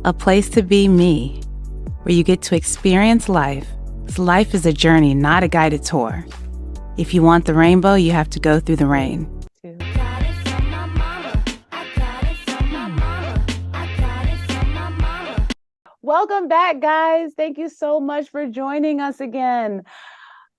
a place to be me, where you get to experience life. 'Cause life is a journey, not a guided tour. If you want the rainbow, you have to go through the rain. Welcome back, guys. Thank you so much for joining us again.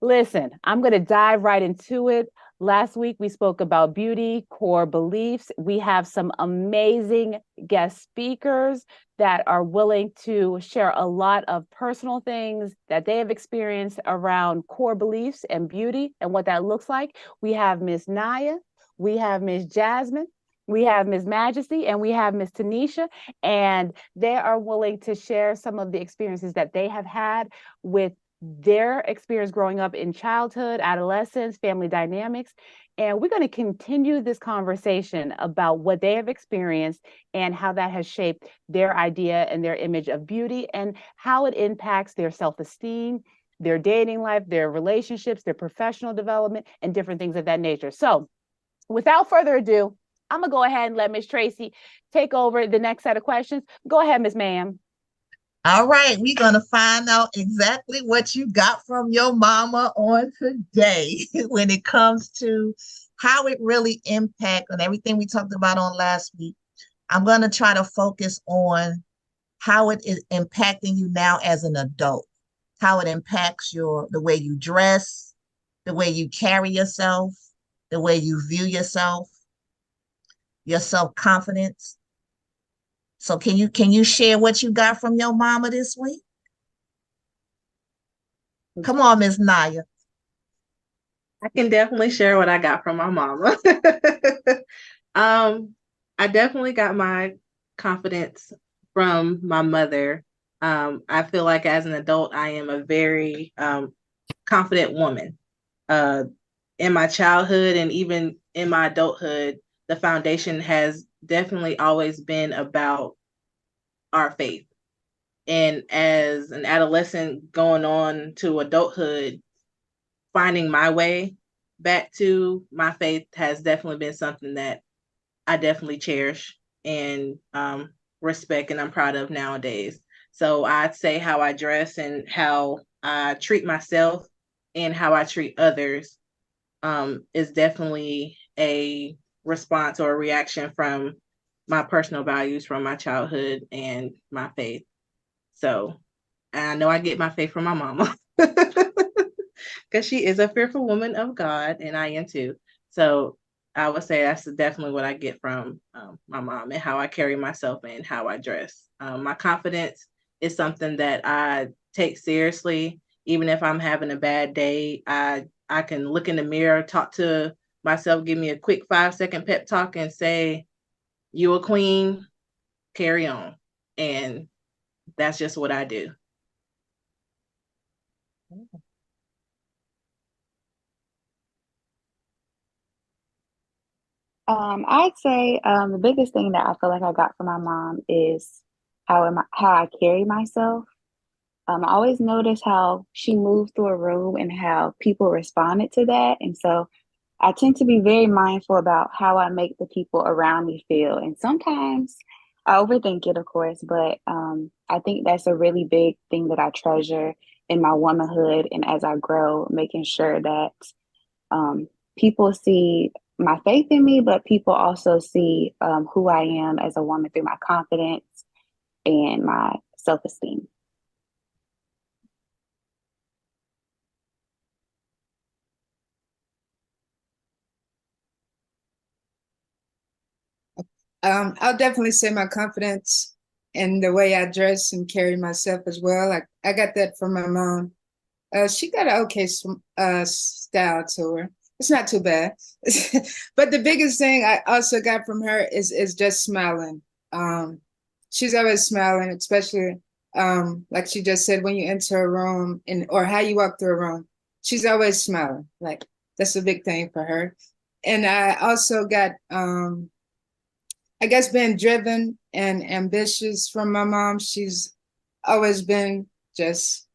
Listen, I'm going to dive right into it. Last week, we spoke about beauty, core beliefs. We have some amazing guest speakers that are willing to share a lot of personal things that they have experienced around core beliefs and beauty and what that looks like. We have Miss Naya, we have Miss Jasmine, we have Miss Majesty, and we have Miss Tanisha, and they are willing to share some of the experiences that they have had with their experience growing up in childhood, adolescence, family dynamics. And we're going to continue this conversation about what they have experienced and how that has shaped their idea and their image of beauty and how it impacts their self-esteem, their dating life, their relationships, their professional development, and different things of that nature. So without further ado, I'm going to go ahead and let Miss Tracy take over the next set of questions. Go ahead, Miss Ma'am. All right, we're going to find out exactly what you got from your mama on today when it comes to how it really impacts and everything we talked about on last week. I'm going to try to focus on how it is impacting you now as an adult, how it impacts the way you dress, the way you carry yourself, the way you view yourself, your self-confidence. So can you share what you got from your mama this week? Come on, Miss Naya. I can definitely share what I got from my mama. I definitely got my confidence from my mother. I feel like as an adult, I am a very confident woman. In my childhood and even in my adulthood, the foundation has definitely always been about our faith. And as an adolescent going on to adulthood, finding my way back to my faith has definitely been something that I definitely cherish and respect, and I'm proud of nowadays. So I'd say how I dress and how I treat myself and how I treat others is definitely a response or a reaction from my personal values from my childhood and my faith. So I know I get my faith from my mama because she is a fearful woman of God, and I am too. So I would say that's definitely what I get from my mom and how I carry myself and how I dress. My confidence is something that I take seriously. Even if I'm having a bad day, I can look in the mirror, talk to myself, give me a quick 5-second pep talk and say, "You a queen, carry on." And that's just what I do. I'd say the biggest thing that I feel like I got from my mom is how I carry myself. I always notice how she moved through a room and how people responded to that. And so I tend to be very mindful about how I make the people around me feel. And sometimes I overthink it, of course, but I think that's a really big thing that I treasure in my womanhood and as I grow, making sure that people see my faith in me, but people also see who I am as a woman through my confidence and my self-esteem. I'll definitely say my confidence in the way I dress and carry myself as well. I got that from my mom. She got an okay style to her. It's not too bad. But the biggest thing I also got from her is just smiling. She's always smiling, especially like she just said, when you enter a room or how you walk through a room. She's always smiling. Like that's a big thing for her. And I also got I guess being driven and ambitious from my mom. She's always been just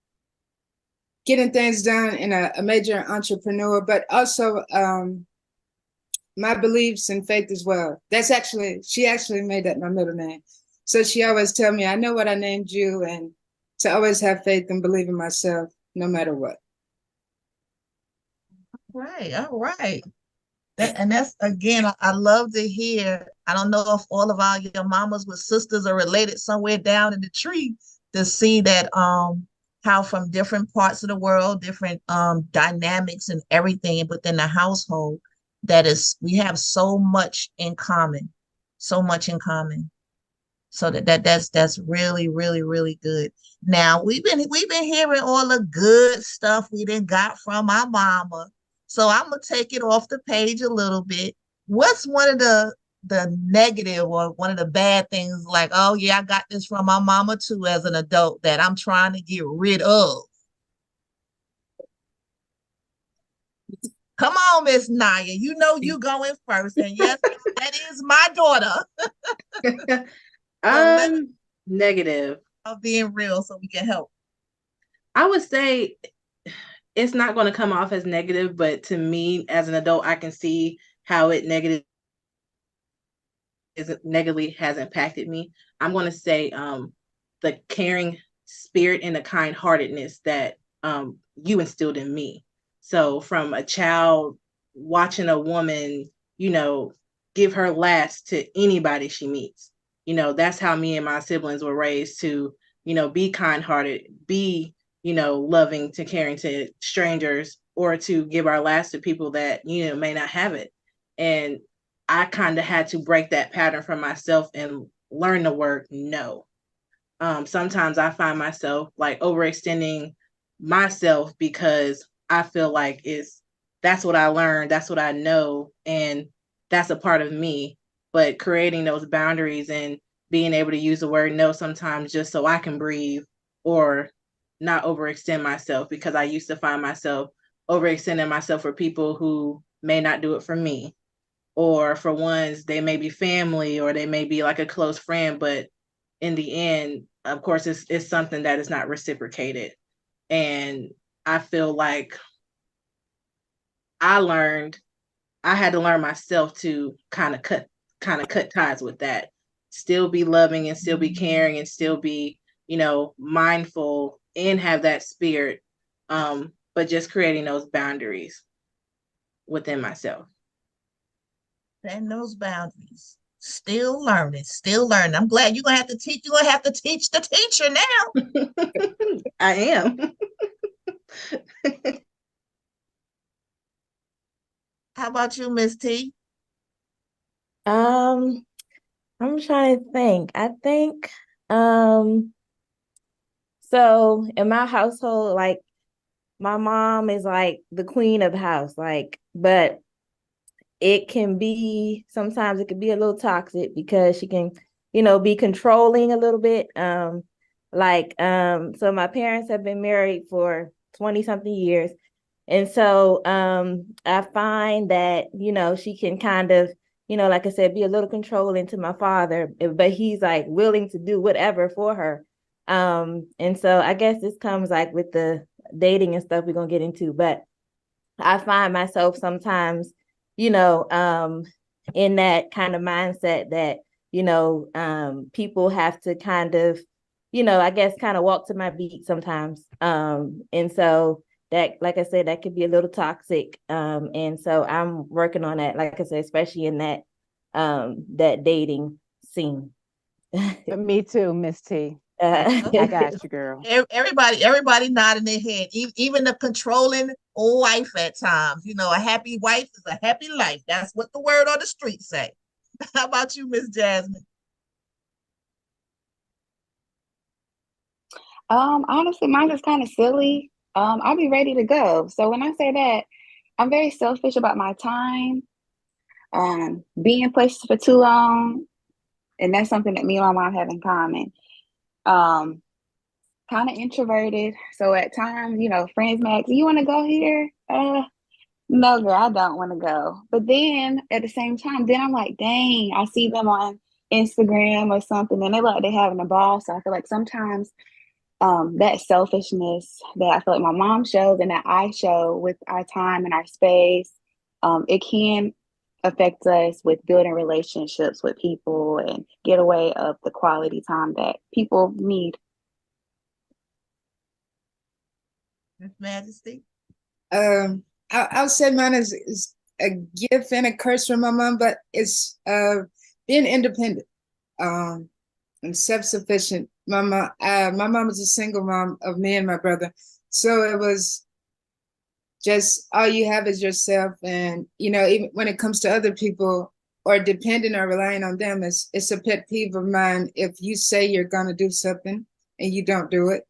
getting things done and a major entrepreneur, but also my beliefs and faith as well. She actually made that my middle name. So she always tell me, I know what I named you, and to always have faith and believe in myself no matter what. Right, all right. And that's again, I love to hear. I don't know if all of our your mamas with sisters are related somewhere down in the tree to see that how from different parts of the world, different dynamics and everything within the household, that is we have so much in common, so much in common. So that's really, really, really good. Now we've been hearing all the good stuff we done got from our mama. So I'm gonna take it off the page a little bit. What's one of the negative or one of the bad things like, oh yeah, I got this from my mama too as an adult that I'm trying to get rid of? Come on, Miss Naya. You know you going first. And yes, that is my daughter. So let us Negative. know being real so we can help. I would say it's not going to come off as negative, but to me as an adult, I can see how it negatively has impacted me. I'm going to say the caring spirit and the kind-heartedness that you instilled in me. So from a child watching a woman, give her last to anybody she meets. That's how me and my siblings were raised to, be kind-hearted, be, loving to caring to strangers, or to give our last to people that, may not have it. And I kind of had to break that pattern for myself and learn the word no. Sometimes I find myself like overextending myself because I feel like that's what I learned, that's what I know, and that's a part of me. But creating those boundaries and being able to use the word no sometimes just so I can breathe or not overextend myself, because I used to find myself overextending myself for people who may not do it for me, or for ones they may be family or they may be like a close friend, but in the end, of course, it's something that is not reciprocated. And I feel like I had to learn myself to kind of cut ties with that, still be loving and still be caring and still be, mindful and have that spirit, but just creating those boundaries within myself. And those boundaries. Still learning, still learning. I'm glad you're gonna have to teach. You're gonna have to teach the teacher now. I am. How about you, Miss T? Um, I'm trying to think. I think, um, so in my household, like my mom is like the queen of the house, like, but sometimes it can be a little toxic because she can, be controlling a little bit. So my parents have been married for 20 something years. And so I find that, she can kind of, like I said, be a little controlling to my father, but he's like willing to do whatever for her. And so I guess this comes like with the dating and stuff we're gonna get into, but I find myself sometimes, in that kind of mindset that, people have to kind of, I guess kind of walk to my beat sometimes. And so that, like I said, that could be a little toxic. And so I'm working on that, like I said, especially in that dating scene. Me too, Miss T. Uh, I got you, girl. Everybody nodding their head. Even the controlling wife at times. A happy wife is a happy life. That's what the word on the street say. How about you, Miss Jasmine? Honestly, mine is kind of silly. I'll be ready to go. So when I say that, I'm very selfish about my time. Being in places for too long, and that's something that me and my mom have in common. Um, Kind of introverted. So at times, friends may ask, you want to go here? No, girl, I don't want to go. But then at the same time, then I'm like, dang, I see them on Instagram or something, and they look like they're having a ball. So I feel like sometimes that selfishness that I feel like my mom shows and that I show with our time and our space, it can affect us with building relationships with people and get away of the quality time that people need. Miss Majesty. I'll say mine is a gift and a curse from my mom, but it's being independent and self-sufficient. My mom was a single mom of me and my brother, so it was just all you have is yourself. And even when it comes to other people or depending or relying on them, it's a pet peeve of mine. If you say you're gonna do something and you don't do it,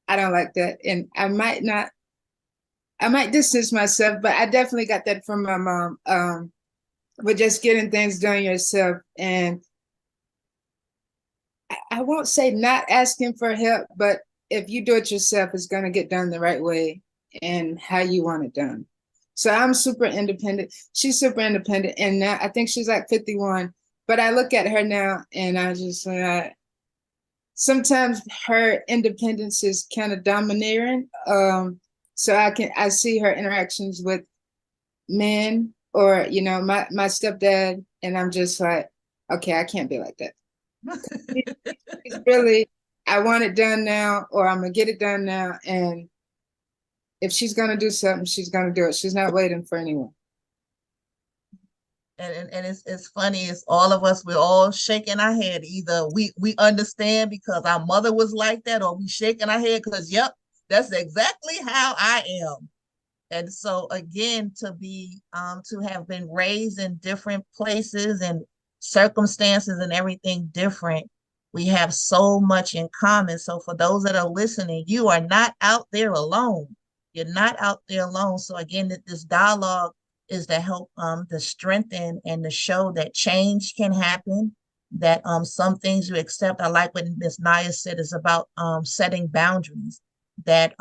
I don't like that. And I might distance myself, but I definitely got that from my mom. With just getting things done yourself. And I won't say not asking for help, but if you do it yourself, it's going to get done the right way and how you want it done. So I'm super independent. She's super independent. And now I think she's like 51. But I look at her now and I just sometimes her independence is kind of domineering. So I see her interactions with men or my stepdad, and I'm just like, okay, I can't be like that. It's really, I want it done now, or I'm gonna get it done now. And if she's gonna do something, she's gonna do it. She's not waiting for anyone. And it's funny, it's all of us, we're all shaking our head. Either we understand because our mother was like that, or we shaking our head because yep, that's exactly how I am. And so again, to have been raised in different places and circumstances and everything different, we have so much in common. So for those that are listening, you are not out there alone. You're not out there alone. So again, this dialogue is to help to strengthen and to show that change can happen, that some things you accept. I like what Miss Naya said is about setting boundaries, that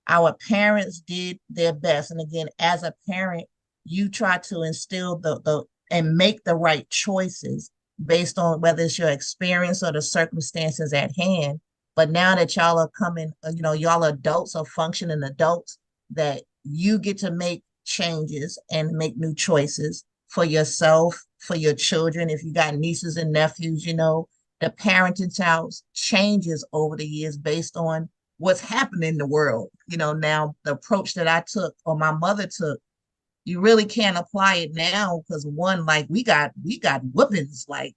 our parents did their best. And again, as a parent, you try to instill the and make the right choices based on whether it's your experience or the circumstances at hand. But now that y'all are coming, y'all adults or functioning adults, that you get to make changes and make new choices for yourself, for your children. If you got nieces and nephews, the parenting styles changes over the years based on what's happening in the world. Now the approach that I took or my mother took, you really can't apply it now because one, like we got whoopings, like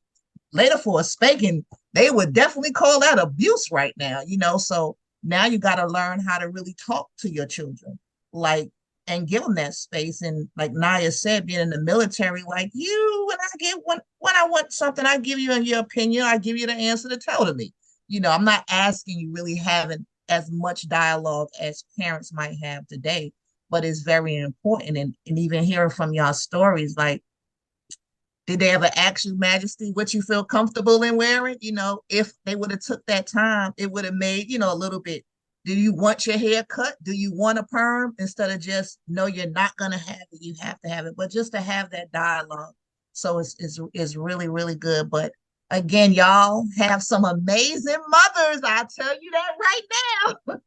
later for a spanking, they would definitely call that abuse right now, So now you got to learn how to really talk to your children, like, and give them that space. And like Naya said, being in the military, like when I want something, I give you your opinion, I give you the answer to tell to me. I'm not asking you really having as much dialogue as parents might have today, but it's very important. And even hearing from y'all stories, like, did they ever ask you, Majesty, what you feel comfortable in wearing? If they would have took that time, it would have made, a little bit. Do you want your hair cut? Do you want a perm? Instead of just, no, you're not going to have it. You have to have it. But just to have that dialogue. So it's really, really good. But again, y'all have some amazing mothers. I'll tell you that right now.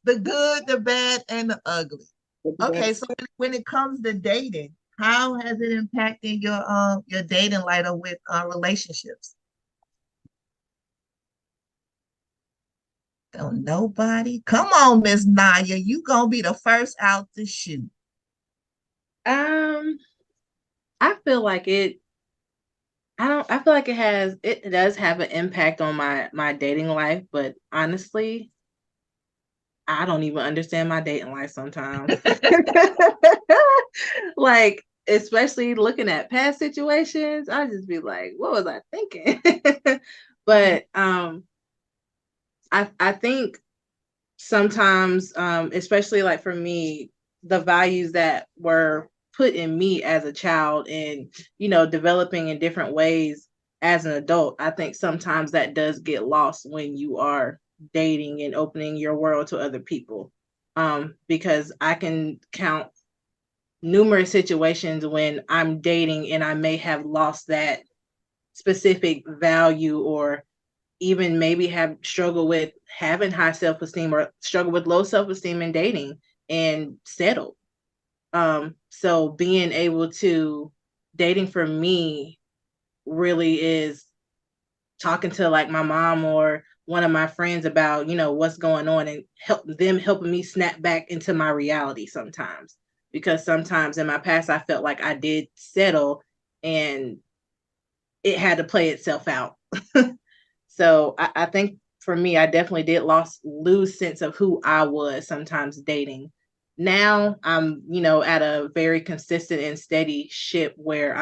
The good, the bad, and the ugly. Okay, so when it comes to dating, how has it impacted your dating life or with relationships? Don't nobody. Come on, Miss Naya. You gonna be the first out to shoot. I feel like I feel like it does have an impact on my dating life, but honestly, I don't even understand my dating life sometimes. Like, especially looking at past situations, I just be like, what was I thinking? But I think sometimes, especially like for me, the values that were put in me as a child and, developing in different ways as an adult, I think sometimes that does get lost when you are dating and opening your world to other people. Because I can count numerous situations when I'm dating and I may have lost that specific value, or even maybe have struggled with having high self-esteem or struggle with low self-esteem in dating and settled. So being able to dating for me really is talking to like my mom or one of my friends about, what's going on, and helping me snap back into my reality sometimes. Because sometimes in my past, I felt like I did settle and it had to play itself out. So I think for me, I definitely did lose sense of who I was sometimes dating. Now I'm, at a very consistent and steady ship where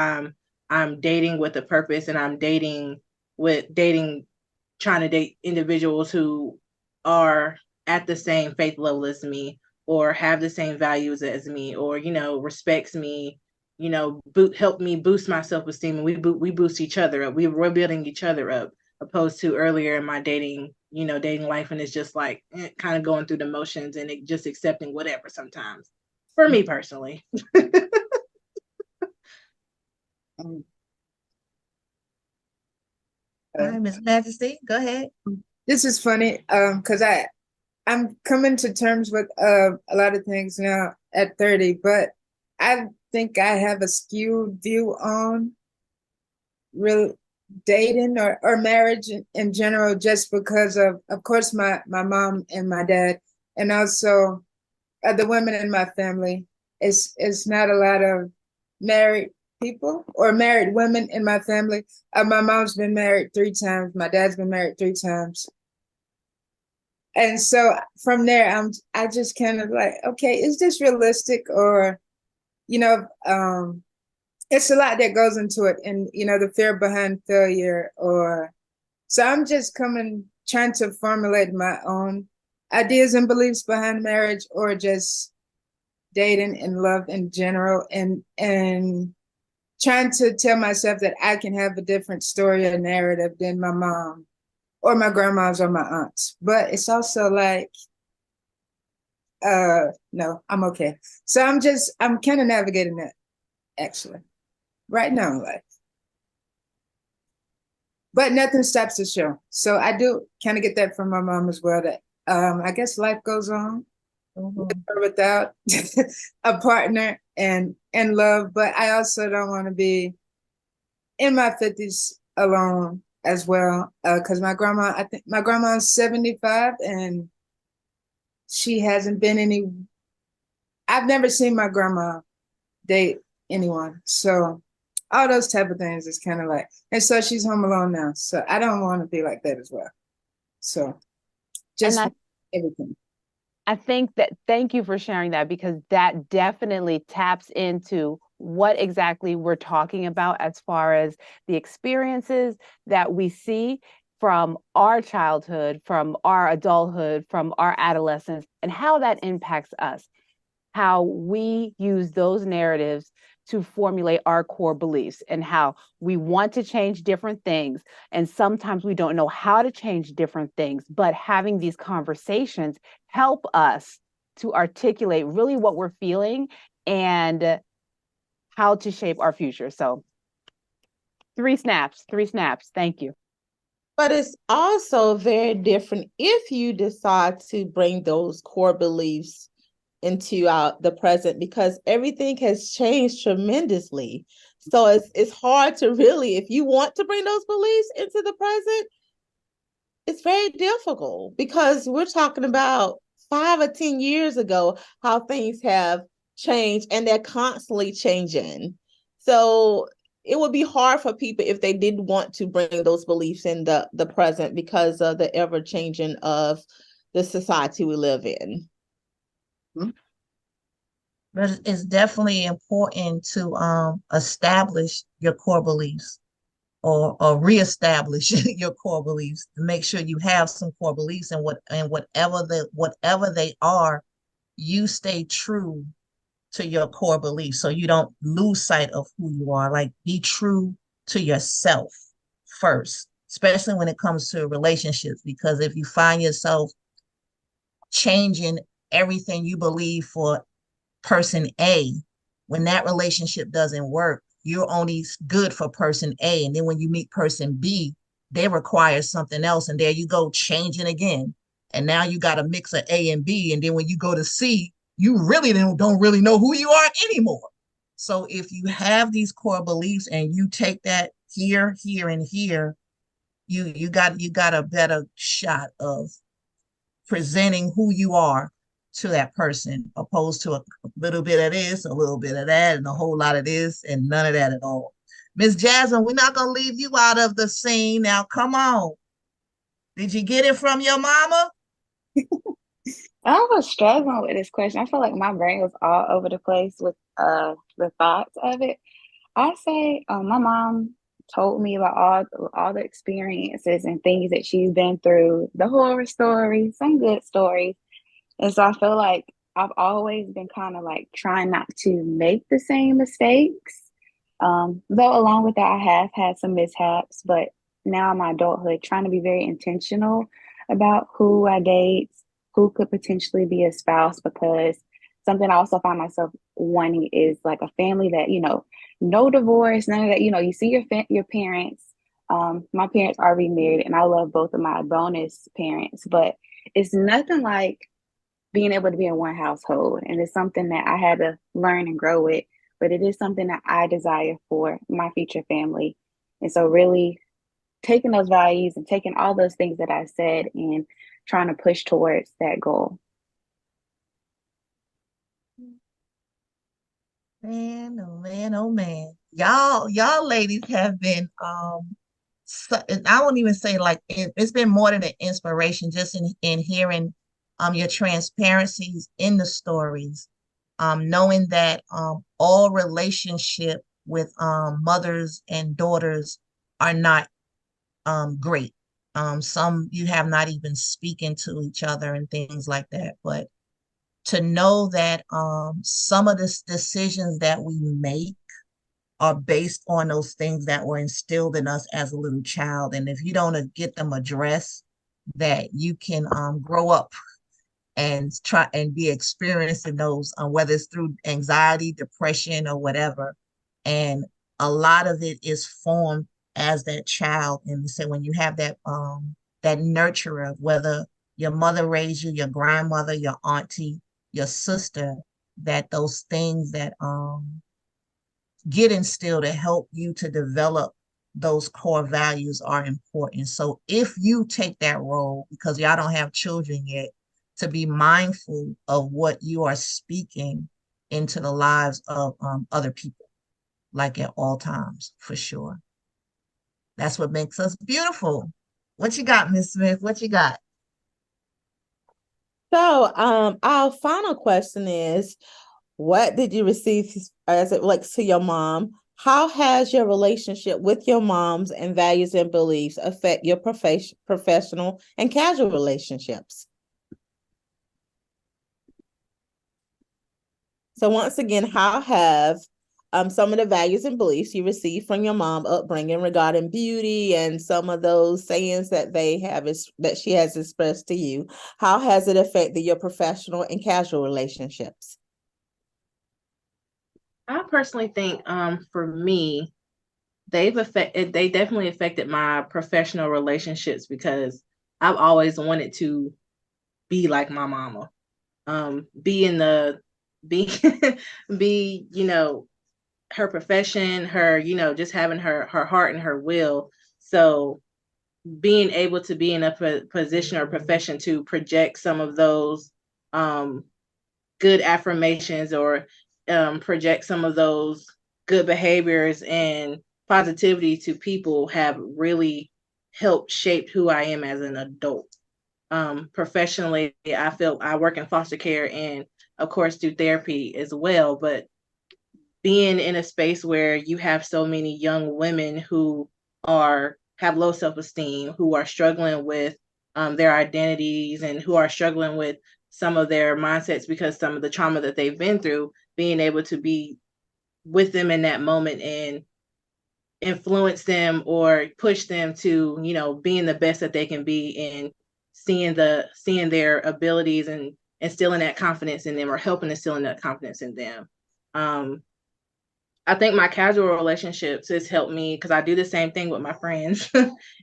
I'm dating with a purpose, and I'm trying to date individuals who are at the same faith level as me, or have the same values as me, or respects me, help me boost my self-esteem, and we boost each other up. We're building each other up, opposed to earlier in my dating life, and it's just like kind of going through the motions and just accepting whatever sometimes, for me personally. All right, Miss Majesty, go ahead. This is funny because I'm coming to terms with a lot of things now at 30, but I think I have a skewed view on real dating or marriage in general, just because of course, my mom and my dad, and also the women in my family. It's not a lot of married people or married women in my family. My mom's been married 3 times. My dad's been married 3 times. And so from there, I just kind of like, okay, is this realistic? Or, it's a lot that goes into it, and the fear behind failure. Or so I'm just trying to formulate my own ideas and beliefs behind marriage, or just dating and love in general, and trying to tell myself that I can have a different story or narrative than my mom or my grandmas or my aunts. But it's also like, no, I'm okay. So I'm kind of navigating that actually right now in life. But nothing stops the show. So I do kind of get that from my mom as well, that I guess life goes on with or without a partner and love. But I also don't want to be in my 50s alone as well. Because I think my grandma's 75, and she hasn't been I've never seen my grandma date anyone. So all those type of things is kind of like, and so she's home alone now. So I don't want to be like that as well. So just everything. I think that, thank you for sharing that, because that definitely taps into what exactly we're talking about as far as the experiences that we see from our childhood, from our adulthood, from our adolescence, and how that impacts us, how we use those narratives to formulate our core beliefs, and how we want to change different things. And sometimes we don't know how to change different things, but having these conversations help us to articulate really what we're feeling and how to shape our future. So 3 snaps. Thank you. But it's also very different if you decide to bring those core beliefs into the present, because everything has changed tremendously. So it's hard to really, if you want to bring those beliefs into the present, it's very difficult, because we're talking about 5 or 10 years ago, how things have changed, and they're constantly changing. So it would be hard for people if they did want to bring those beliefs in the present, because of the ever changing of the society we live in. But it's definitely important to establish your core beliefs, or reestablish your core beliefs, to make sure you have some core beliefs, and whatever they are, you stay true to your core beliefs, so you don't lose sight of who you are. Like, be true to yourself first, especially when it comes to relationships, because if you find yourself changing everything you believe for person A, when that relationship doesn't work, you're only good for person A. And then when you meet person B, they require something else. And there you go, changing again. And now you got a mix of A and B. And then when you go to C, you really don't really know who you are anymore. So if you have these core beliefs and you take that here, here, and here, you got a better shot of presenting who you are to that person, opposed to a little bit of this, a little bit of that, and a whole lot of this, and none of that at all. Miss Jasmine, we're not gonna leave you out of the scene now. Come on. Did you get it from your mama? I was struggling with this question. I feel like my brain was all over the place with the thoughts of it. I say my mom told me about all the experiences and things that she's been through, the horror stories, some good stories. And so I feel like I've always been kind of like trying not to make the same mistakes. Though along with that, I have had some mishaps, but now in my adulthood, trying to be very intentional about who I date, who could potentially be a spouse, because something I also find myself wanting is like a family that, no divorce, none of that. You see your parents. My parents are remarried, and I love both of my bonus parents, but it's nothing like being able to be in one household. And it's something that I had to learn and grow with, but it is something that I desire for my future family. And so, really taking those values and taking all those things that I said and trying to push towards that goal. Man, oh man, oh man. Y'all ladies have been I won't even say like it's been more than an inspiration just in hearing your transparencies in the stories. Knowing that all relationship with mothers and daughters are not great. Some you have not even speaking to each other and things like that. But to know that some of the decisions that we make are based on those things that were instilled in us as a little child. And if you don't get them addressed, that you can grow up and try and be experiencing those, whether it's through anxiety, depression, or whatever. And a lot of it is formed as that child. And so when you have that nurturer, whether your mother raised you, your grandmother, your auntie, your sister, that those things that get instilled to help you to develop those core values are important. So if you take that role, because y'all don't have children yet, to be mindful of what you are speaking into the lives of other people, like at all times, for sure. That's what makes us beautiful. What you got, Miss Smith? What you got? So, our final question is, what did you receive as it relates to your mom? How has your relationship with your moms and values and beliefs affect your professional and casual relationships? So once again, how have some of the values and beliefs you received from your mom upbringing regarding beauty and some of those sayings that that she has expressed to you, how has it affected your professional and casual relationships? I personally think for me, they definitely affected my professional relationships because I've always wanted to be like my mama. Be in the be be, her profession, her, just having her heart and her will. So being able to be in a position or profession to project some of those good affirmations or project some of those good behaviors and positivity to people have really helped shape who I am as an adult. Professionally, I feel I work in foster care and of course do therapy as well, but being in a space where you have so many young women who have low self-esteem, who are struggling with their identities and who are struggling with some of their mindsets because some of the trauma that they've been through, being able to be with them in that moment and influence them or push them to, being the best that they can be and seeing their abilities and instilling that confidence in them or helping instill that confidence in them. I think my casual relationships has helped me because I do the same thing with my friends.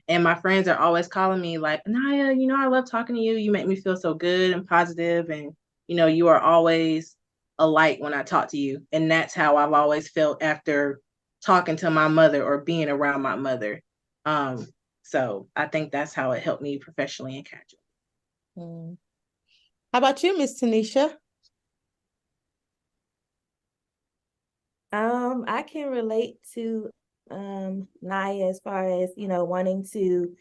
And my friends are always calling me like, Naya, I love talking to you. You make me feel so good and positive. And you are always a light when I talk to you. And that's how I've always felt after talking to my mother or being around my mother. So I think that's how it helped me professionally and casually. Mm. How about you, Miss Tanisha? I can relate to Naya as far as, wanting to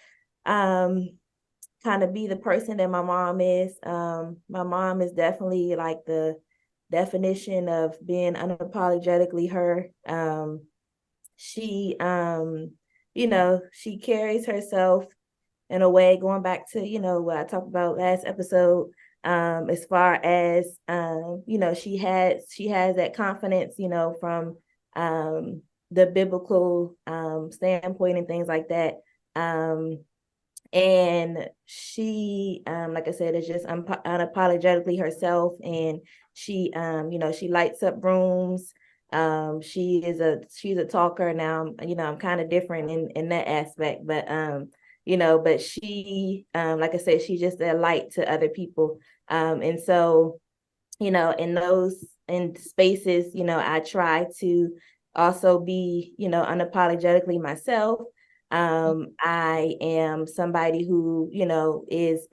kind of be the person that my mom is. My mom is definitely like the definition of being unapologetically her. She she carries herself in a way, going back to, what I talked about last episode, as far as she has that confidence, from the biblical standpoint and things like that. And she, like I said, is just unapologetically herself, and she she lights up rooms. She's a talker. Now, I'm kind of different in that aspect, but but she, like I said, she's just a light to other people. And so, in spaces, I try to also be, unapologetically myself. I am somebody who, is,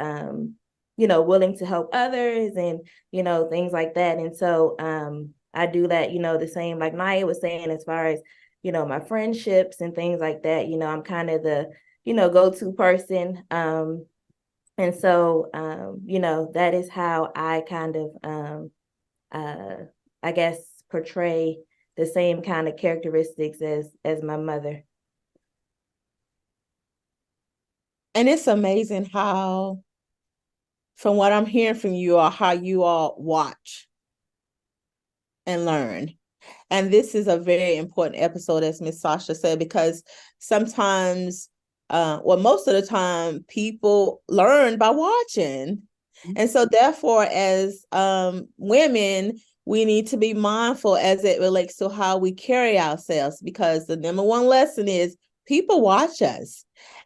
willing to help others and, things like that. And so, I do that, the same, like Naya was saying, as far as, my friendships and things like that. I'm kind of the, go-to person. And so, that is how I kind of, I guess, portray the same kind of characteristics as my mother. And it's amazing how, from what I'm hearing from you, all, how you all watch and learn. And this is a very important episode, as Miss Sasha said, because sometimes, most of the time, people learn by watching. And so therefore, as women, we need to be mindful as it relates to how we carry ourselves, because the number one lesson is people watch us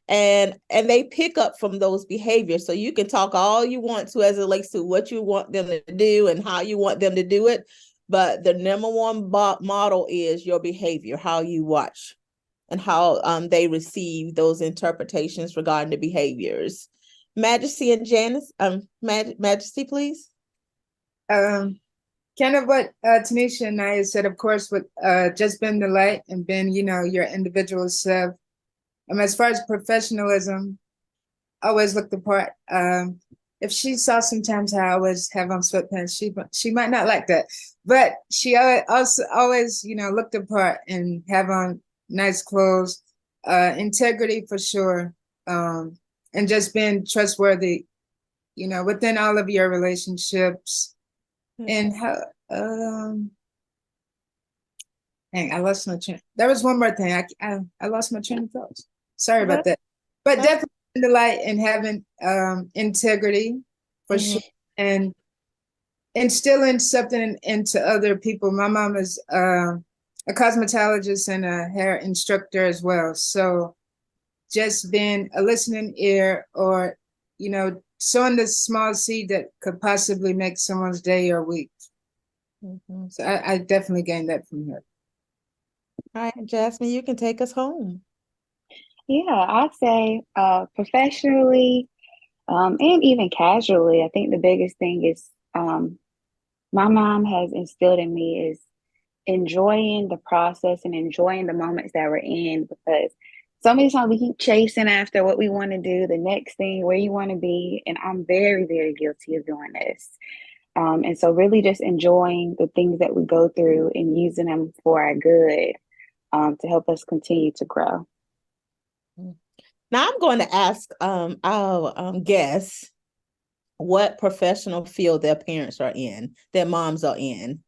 and they pick up from those behaviors. So you can talk all you want to as it relates to what you want them to do and how you want them to do it. But the number one model is your behavior, how you watch and how they receive those interpretations regarding the behaviors. Majesty and Janice, Majesty, please. Kind of what Tanisha and I said, of course, with just being the light and being, your individual self. As far as professionalism, I always look the part. If she saw sometimes how I always have on sweatpants, she might not like that, but she also always, looked the part and have on nice clothes, integrity for sure, and just being trustworthy, within all of your relationships. And how I lost my train. There was one more thing. I lost my train of thought. Sorry about that. But definitely the light and having integrity for sure, and instilling something into other people. My mom is a cosmetologist and a hair instructor as well. So just being a listening ear, or sowing the small seed that could possibly make someone's day or week. So I definitely gained that from her. All right, Jasmine, you can take us home. Yeah, I'd say professionally and even casually, I think the biggest thing is my mom has instilled in me is enjoying the process and enjoying the moments that we're in, because so many times we keep chasing after what we want to do, the next thing, where you want to be. And I'm very, very guilty of doing this. And so really just enjoying the things that we go through and using them for our good, to help us continue to grow. Now I'm going to ask our guests what professional field their parents are in, their moms are in.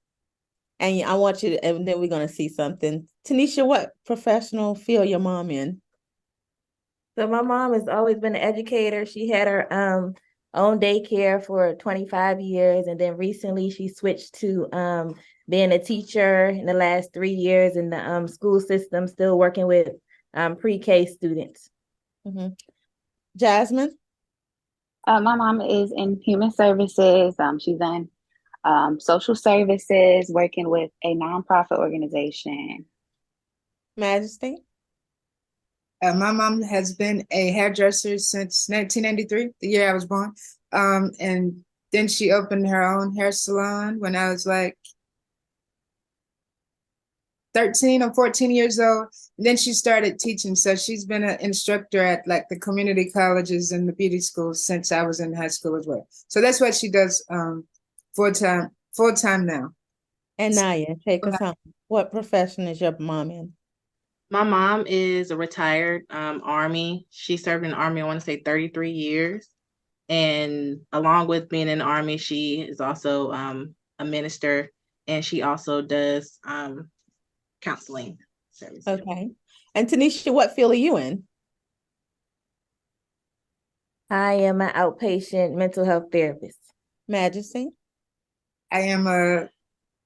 And I want you to, and then we're going to see something. Tanisha, what professional field your mom in? So my mom has always been an educator. She had her own daycare for 25 years. And then recently she switched to being a teacher in the last 3 years in the school system, still working with pre-K students. Mm-hmm. Jasmine? My mom is in human services. She's done social services, working with a nonprofit organization. Majesty? My mom has been a hairdresser since 1993, the year I was born. And then she opened her own hair salon when I was like 13 or 14 years old. And then she started teaching. So she's been an instructor at like the community colleges and the beauty schools since I was in high school as well. So that's what she does full-time now. And Naya, take us home. What profession is your mom in? My mom is a retired Army. She served in the Army, I want to say 33 years. And along with being in the Army, she is also a minister, and she also does counseling services. Okay. And Tanisha, what field are you in? I am an outpatient mental health therapist. Majesty? I am a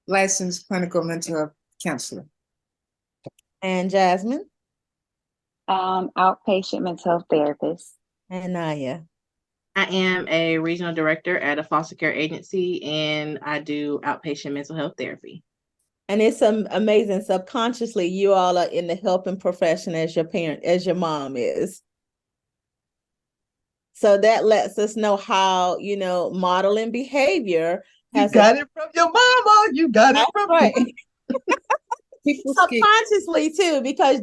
licensed clinical mental health counselor. And Jasmine? Outpatient mental health therapist. And Naya? I am a regional director at a foster care agency, and I do outpatient mental health therapy. And it's amazing. Subconsciously, you all are in the helping profession as your mom is. So that lets us know how, modeling behavior You got it from your mama. You got it from right. People subconsciously too, because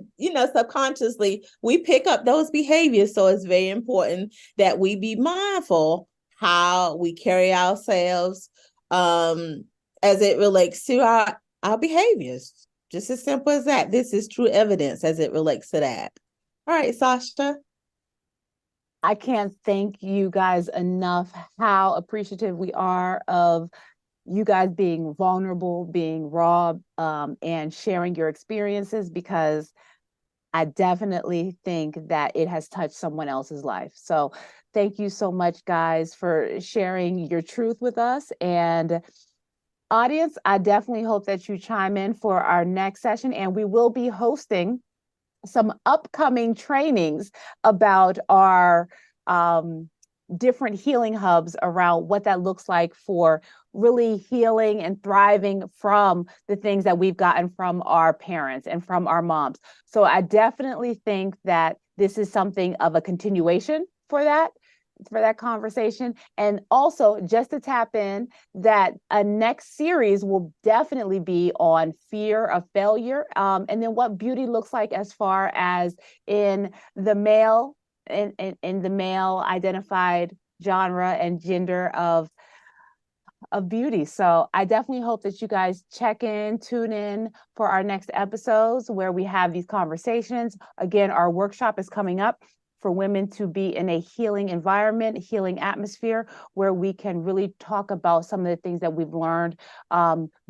subconsciously we pick up those behaviors. So it's very important that we be mindful how we carry ourselves as it relates to our behaviors. Just as simple as that. This is true evidence as it relates to that. All right, Sasha. I can't thank you guys enough how appreciative we are of you guys being vulnerable, being raw, and sharing your experiences, because I definitely think that it has touched someone else's life. So thank you so much, guys, for sharing your truth with us. And audience, I definitely hope that you chime in for our next session, and we will be hosting some upcoming trainings about our different healing hubs around what that looks like for really healing and thriving from the things that we've gotten from our parents and from our moms. So I definitely think that this is something of a continuation for that conversation. And also, just to tap in, that a next series will definitely be on fear of failure, and then what beauty looks like as far as in the male in the male identified genre and gender of beauty. So I definitely hope that you guys tune in for our next episodes where we have these conversations. Again, our workshop is coming up for women to be in a healing environment, healing atmosphere, where we can really talk about some of the things that we've learned,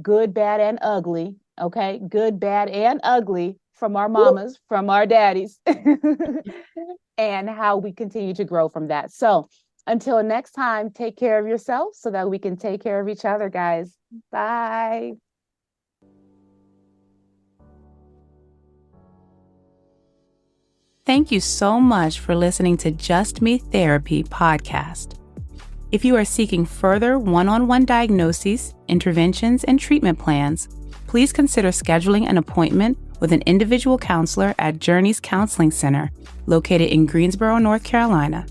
good, bad, and ugly. Okay, good, bad, and ugly from our mamas, from our daddies, and how we continue to grow from that. So until next time, take care of yourself so that we can take care of each other, guys. Bye. Thank you so much for listening to Just Me Therapy podcast. If you are seeking further one-on-one diagnoses, interventions, and treatment plans, please consider scheduling an appointment with an individual counselor at Journeys Counseling Center, located in Greensboro, North Carolina.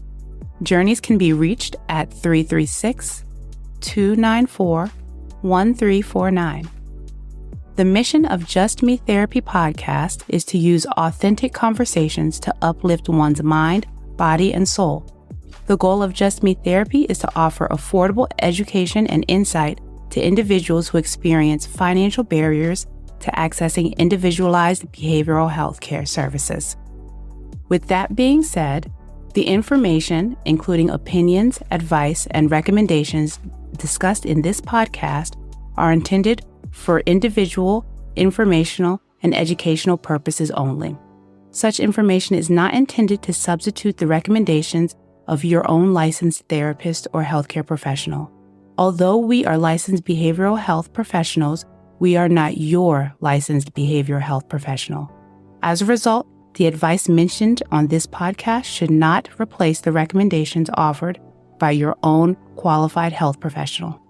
Journeys can be reached at 336-294-1349. The mission of Just Me Therapy podcast is to use authentic conversations to uplift one's mind, body, and soul. The goal of Just Me Therapy is to offer affordable education and insight to individuals who experience financial barriers to accessing individualized behavioral health care services. With that being said, the information, including opinions, advice, and recommendations discussed in this podcast, are intended for individual, informational, and educational purposes only. Such information is not intended to substitute the recommendations of your own licensed therapist or healthcare professional. Although we are licensed behavioral health professionals, we are not your licensed behavioral health professional. As a result, the advice mentioned on this podcast should not replace the recommendations offered by your own qualified health professional.